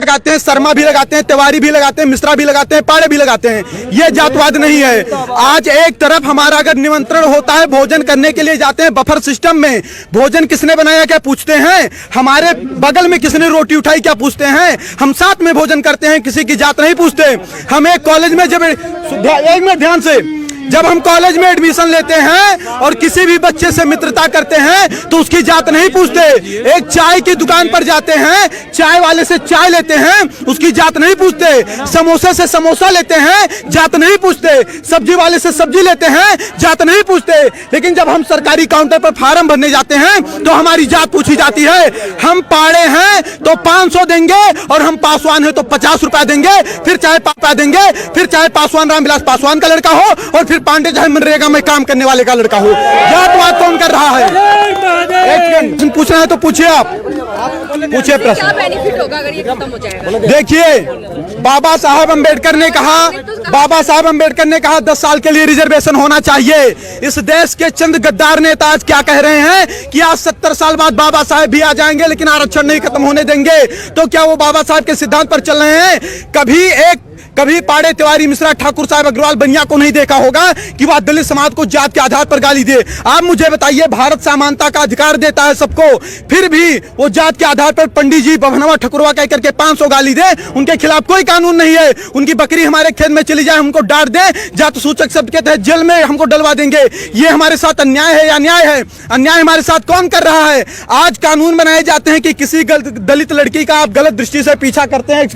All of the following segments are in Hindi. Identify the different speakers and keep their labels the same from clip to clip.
Speaker 1: लगाते हैं, शर्मा भी लगाते हैं, तिवारी भी लगाते हैं, मिश्रा भी लगाते हैं, पाड़े भी लगाते हैं। ये जातवाद नहीं है। आज एक तरफ हमारा अगर निमंत्रण होता है, भोजन करने के लिए जाते हैं बफर सिस्टम में, भोजन किसने बनाया क्या पूछते हैं, हमारे बगल में किसने रोटी उठाई क्या पूछते हैं, हम साथ में भोजन करते हैं, किसी की जात नहीं पूछते। हम एक कॉलेज में जब एक मिनट ध्यान से, जब हम कॉलेज में एडमिशन लेते हैं और किसी भी बच्चे से मित्रता करते हैं तो उसकी जात नहीं पूछते। एक चाय की दुकान पर जाते हैं, चाय वाले से चाय लेते हैं, उसकी जात नहीं पूछते। समोसे से समोसा लेते हैं, जात नहीं पूछते। सब्जी वाले से सब्जी लेते हैं, जात नहीं पूछते। लेकिन जब हम सरकारी काउंटर पर फार्म भरने जाते हैं तो हमारी जात पूछी जाती है। हम पाड़े हैं तो 500 देंगे और हम पासवान हैं तो 50 रुपया देंगे, फिर चाहे पापा देंगे, फिर चाहे पासवान रामविलास पासवान का लड़का हो और फिर पांडे चाहे मनरेगा में काम करने वाले का लड़का हो। जातवाद कौन कर रहा है? एक पूछना है तो पूछिए, आप पूछिए प्रश्न।
Speaker 2: क्या बेनिफिट होगा अगर ये खत्म हो जाएगा?
Speaker 1: देखिए, बाबा साहब अंबेडकर ने कहा 10 साल के लिए रिजर्वेशन होना चाहिए। इस देश के चंद गद्दार नेता आज क्या कह रहे हैं कि आज 70 साल बाद बाबा साहब भी आ जाएंगे लेकिन आरक्षण नहीं खत्म होने देंगे। तो क्या वो बाबा साहब के सिद्धांत पर चल रहे हैं? कभी पाड़े, तिवारी, मिश्रा, ठाकुर साहब, अग्रवाल, बनिया को नहीं देखा होगा कि वह दलित समाज को जात के आधार पर गाली दे। आप मुझे बताइए, भारत समानता का अधिकार देता है सबको, फिर भी वो जात के आधार पर पंडित जी बभनवा ठकुरवा कह करके 500 गाली दे, उनके खिलाफ कोई कानून नहीं है। उनकी बकरी हमारे खेत में चली जाए, हमको डांट दे, जात सूचक शब्द के तहत जेल में हमको डलवा देंगे। ये हमारे साथ अन्याय है या न्याय है? अन्याय हमारे साथ कौन कर रहा है? आज कानून बनाए जाते हैं कि किसी दलित लड़की का आप गलत दृष्टि से पीछा करते हैं,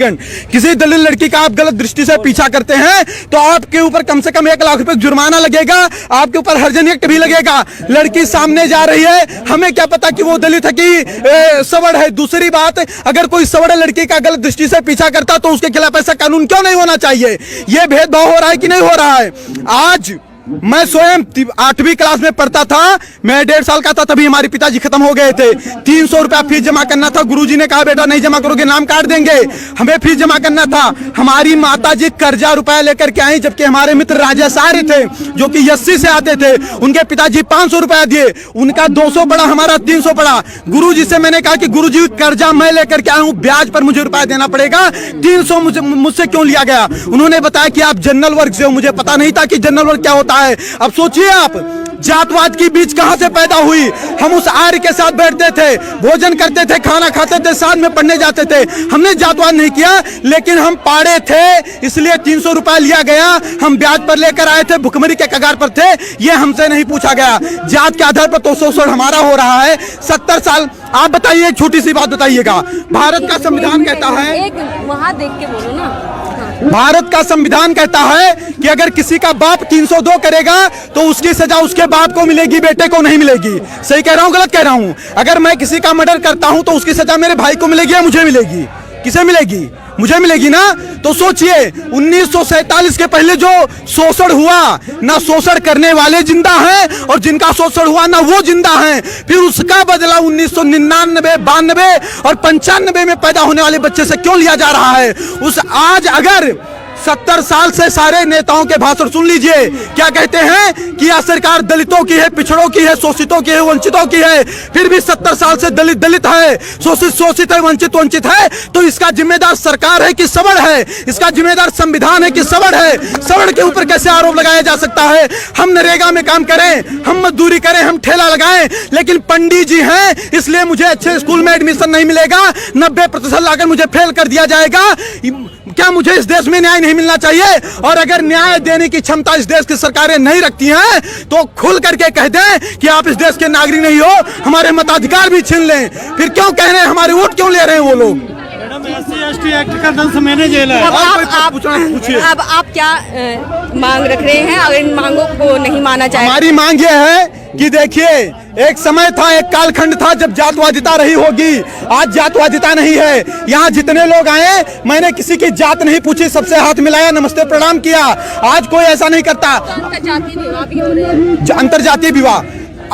Speaker 1: किसी दलित लड़की का आप गलत दृष्टि से पीछा करते हैं तो आपके ऊपर कम से कम 1 लाख रुपए जुर्माना लगेगा, आपके ऊपर हरिजन एक्ट भी लगेगा। लड़की सामने जा रही है, हमें क्या पता कि वो दलित है कि सवर्ण है। दूसरी बात, अगर कोई सवर्ण लड़की का गलत दृष्टि से पीछा करता तो उसके खिलाफ ऐसा कानून क्यों नहीं होना चाहिए? ये भेदभाव हो रहा है कि नहीं हो रहा है? आज मैं स्वयं 8वीं क्लास में पढ़ता था, मैं 1.5 साल का था, तभी हमारे पिताजी खत्म हो गए थे। 300 रुपया फीस जमा करना था, गुरुजी ने कहा बेटा नहीं जमा करोगे नाम काट देंगे। हमें फीस जमा करना था। हमारी माताजी कर्जा रुपया लेकर के आई, जबकि हमारे मित्र राजासारी थे जो कि 80 से आते थे, उनके पिताजी 500 रुपया दिए, उनका 200 पड़ा, हमारा 300 पड़ा। गुरुजी से मैंने कहा कि गुरुजी कर्जा मैं लेकर के आया हूँ, ब्याज पर मुझे रुपया देना पड़ेगा, 300 मुझसे क्यों लिया गया? उन्होंने बताया कि आप जनरल वर्ग से हो। मुझे पता नहीं था कि जनरल वर्ग क्या होता है। अब सोचिए आप, जातवाद की बीज कहां से पैदा हुई? हम उस आर्य के साथ बैठते थे, भोजन करते थे, खाना खाते थे, साथ में पढ़ने जाते थे। हमने जातवाद नहीं किया, लेकिन हम पाड़े थे इसलिए 300 रुपया लिया गया, हम ब्याज पर लेकर आए थे, भुखमरी के कगार पर थे, ये हमसे नहीं पूछा गया। जात के आधार पर तो शोषण हमारा हो रहा है 70 साल। आप बताइए, एक छोटी सी बात बताइएगा, भारत का संविधान कहता है,
Speaker 2: एक वहां देख के बोलो ना,
Speaker 1: भारत का संविधान कहता है कि अगर किसी का बाप 302 करेगा तो उसकी सजा उसके बाप को मिलेगी, बेटे को नहीं मिलेगी। सही कह रहा हूं, गलत कह रहा हूं? अगर मैं किसी का मर्डर करता हूं तो उसकी सजा मेरे भाई को मिलेगी या मुझे मिलेगी? किसे मिलेगी? मुझे मिलेगी ना। तो सोचिए, 1947 के पहले जो शोषण हुआ, ना शोषण करने वाले जिंदा हैं और जिनका शोषण हुआ ना वो जिंदा हैं। फिर उसका बदला 1999, 92 और 95 में पैदा होने वाले बच्चे से क्यों लिया जा रहा है? आज अगर 70 साल से सारे नेताओं के भाषण सुन लीजिए, क्या कहते हैं कि यह सरकार दलितों की है, पिछड़ों की है, शोषितों की है, वंचितों की है। फिर भी 70 साल से दलित दलित है, शोषित शोषित है, वंचित वंचित है। तो इसका जिम्मेदार सरकार है कि सवर्ण है? इसका जिम्मेदार संविधान है कि सवर्ण है? सवर्ण के ऊपर कैसे आरोप लगाया जा सकता है? हम नरेगा में काम करें, हम मजदूरी करें, हम ठेला लगाएं, लेकिन पंडित जी हैं इसलिए मुझे अच्छे स्कूल में एडमिशन नहीं मिलेगा, 90% लाकर मुझे फेल कर दिया जाएगा। क्या मुझे इस देश में न्याय नहीं मिलना चाहिए? और अगर न्याय देने की क्षमता इस देश की सरकारें नहीं रखती हैं तो खुल करके कह दें कि आप इस देश के नागरिक नहीं हो, हमारे मताधिकार भी छीन लें। फिर क्यों कह रहे हैं, हमारे वोट क्यों ले रहे हैं वो लोग?
Speaker 3: SC/ST एक्ट का 10 महीने जेल है।
Speaker 2: अब आप क्या मांग रख रहे हैं? अगर इन मांगों को नहीं माना जाए,
Speaker 1: हमारी मांग ये है कि देखिए, एक समय था, एक कालखंड था जब जातवादिता रही होगी। आज जातवादिता नहीं है। यहाँ जितने लोग आए, मैंने किसी की जात नहीं पूछी, सबसे हाथ मिलाया, नमस्ते प्रणाम किया। आज कोई ऐसा नहीं करता। अंतरजातीय विवाह,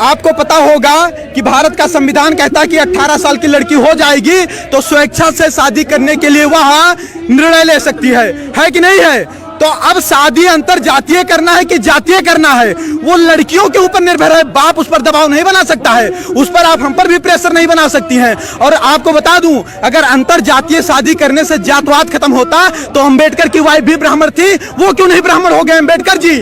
Speaker 1: आपको पता होगा कि भारत का संविधान कहता है कि 18 साल की लड़की हो जाएगी तो स्वेच्छा से शादी करने के लिए वह निर्णय ले सकती है कि नहीं है? तो अब शादी अंतर जातीय करना है कि जातीय करना है, वो लड़कियों के ऊपर निर्भर है। बाप उस पर दबाव नहीं बना सकता है, उस पर आप हम पर भी प्रेशर नहीं बना सकती हैं। और आपको बता दूं, अगर अंतर जातीय शादी करने से जातवाद खत्म होता तो अम्बेडकर की वाइफ भी ब्राह्मण थी, वो क्यों नहीं ब्राह्मण हो गए अम्बेडकर जी?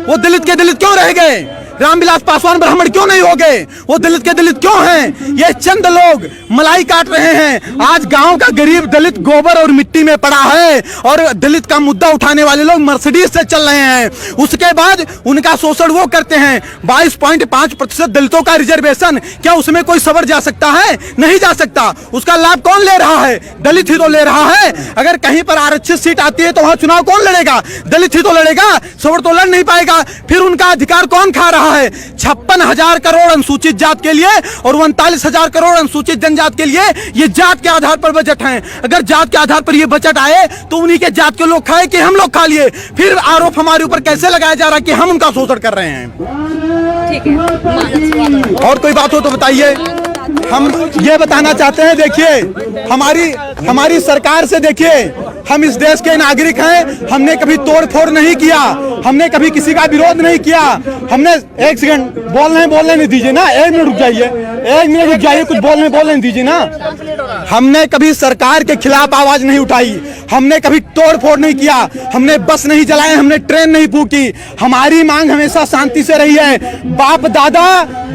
Speaker 1: वो दलित के दलित क्यों रह गए? रामविलास पासवान ब्राह्मण क्यों नहीं हो गए? वो दलित के दलित क्यों हैं? ये चंद लोग मलाई काट रहे हैं। आज गांव का गरीब दलित गोबर और मिट्टी में पड़ा है और दलित का मुद्दा उठाने वाले लोग मर्सिडीज से चल रहे हैं। उसके बाद उनका शोषण वो करते हैं। 22.5% दलितों का रिजर्वेशन, क्या उसमें कोई सवर जा सकता है? नहीं जा सकता। उसका लाभ कौन ले रहा है? दलित ही तो ले रहा है। अगर कहीं पर आरक्षित सीट आती है तो वहां चुनाव कौन लड़ेगा? दलित ही तो लड़ेगा, सवर तो लड़ नहीं पाएगा। फिर उनका अधिकार कौन खा रहा है? 56,000 करोड़ अनुसूचित जात के लिए और 39,000 करोड़ अनुसूचित जनजात के लिए ये जात के आधार पर बजट है। अगर जात के आधार पर ये बजट आए तो उन्हीं के जात के लोग खाए कि हम लोग खा लिए? फिर आरोप हमारे ऊपर कैसे लगाया जा रहा है कि हम उनका शोषण कर रहे हैं?
Speaker 2: ठीक है,
Speaker 1: और कोई बात हो तो बताइए। हम ये बताना चाहते हैं, देखिए हमारी सरकार से, देखिए हम इस देश के नागरिक हैं, हमने कभी तोड़ फोड़ नहीं किया, हमने कभी किसी का विरोध नहीं किया। हमने एक सेकंड बोलने नहीं दीजिए ना, 1 मिनट रुक जाइए, 1 मिनट रुक जाइए, कुछ बोलने दीजिए ना। हमने कभी सरकार के खिलाफ आवाज नहीं उठाई, हमने कभी तोड़ फोड़ नहीं किया, हमने बस नहीं जलाए, हमने ट्रेन नहीं फूकी। हमारी मांग हमेशा शांति से रही है। बाप दादा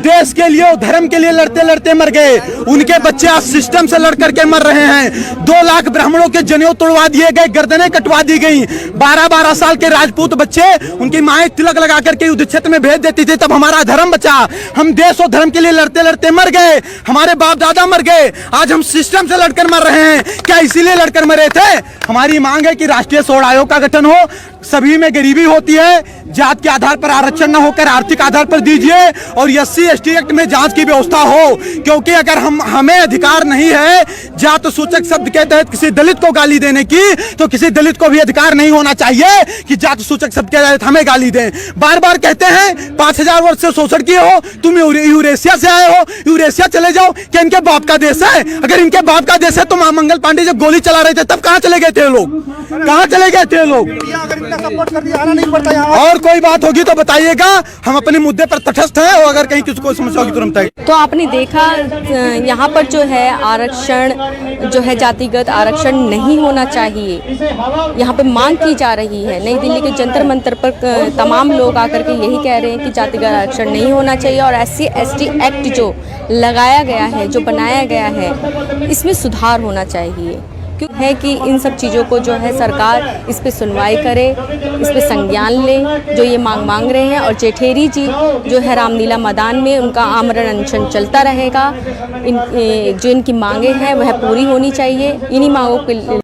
Speaker 1: देश के लिए, धर्म के लिए लड़ते लड़ते मर गए, उनके बच्चे आज सिस्टम से लड़ करके मर रहे हैं। 2 लाख ब्राह्मणों के जनेऊ तोड़वा दिए गए, गर्दनें कटवा दी गई। 12-12 साल के राजपूत बच्चे, उनकी माएं तिलक लगा करके युद्ध क्षेत्र में भेज देती थी, तब हमारा धर्म बचा। हम देश और धर्म के लिए लड़ते लड़ते मर गए, हमारे बाप दादा मर गए, आज हम सिस्टम से लड़कर मर रहे हैं। क्या इसीलिए लड़कर मरे थे? हमारी मांग है कि राष्ट्रीय सोड़ आयोग का गठन हो, सभी में गरीबी होती है, जात के आधार पर आरक्षण न होकर आर्थिक आधार पर दीजिए और SC/ST एक्ट में जांच की व्यवस्था हो। क्योंकि अगर हमें अधिकार नहीं है जात सूचक शब्द के तहत किसी दलित को गाली देने की, तो किसी दलित को भी अधिकार नहीं होना चाहिए कि जात सूचक शब्द के तहत हमें गाली दें। बार बार कहते हैं 5000 वर्ष से शोषण किए हो, तुम यूरेशिया से आए हो, यूरेशिया चले जाओ। क्या इनके बाप का देश है? अगर इनके बाप का देश है तो मंगल पांडे जब गोली चला रहे थे तब कहाँ चले गए थे लोग? कहाँ चले गए थे लोग?
Speaker 3: सपोर्ट कर दिया, आना नहीं पड़ता यहाँ।
Speaker 1: और कोई बात होगी तो बताइएगा, हम अपने मुद्दे पर तटस्थ हैं और अगर कहीं किसी को समस्या होगी तुरंत बताइए।
Speaker 2: तो आपने देखा यहाँ पर जो है आरक्षण जो है जातिगत आरक्षण नहीं होना चाहिए, यहाँ पे मांग की जा रही है। नई दिल्ली के जंतर मंतर पर तमाम लोग आकर के यही कह रहे हैं कि जातिगत आरक्षण नहीं होना चाहिए और SC/ST एक्ट जो लगाया गया है, जो बनाया गया है, इसमें सुधार होना चाहिए। क्यों है कि इन सब चीज़ों को जो है सरकार इस पे सुनवाई करे, इस पे संज्ञान ले, जो ये मांग रहे हैं। और जेठेरी जी जो है रामलीला मैदान में उनका आमरण अनशन चलता रहेगा। जो इनकी मांगे हैं वह पूरी होनी चाहिए। इन्हीं मांगों के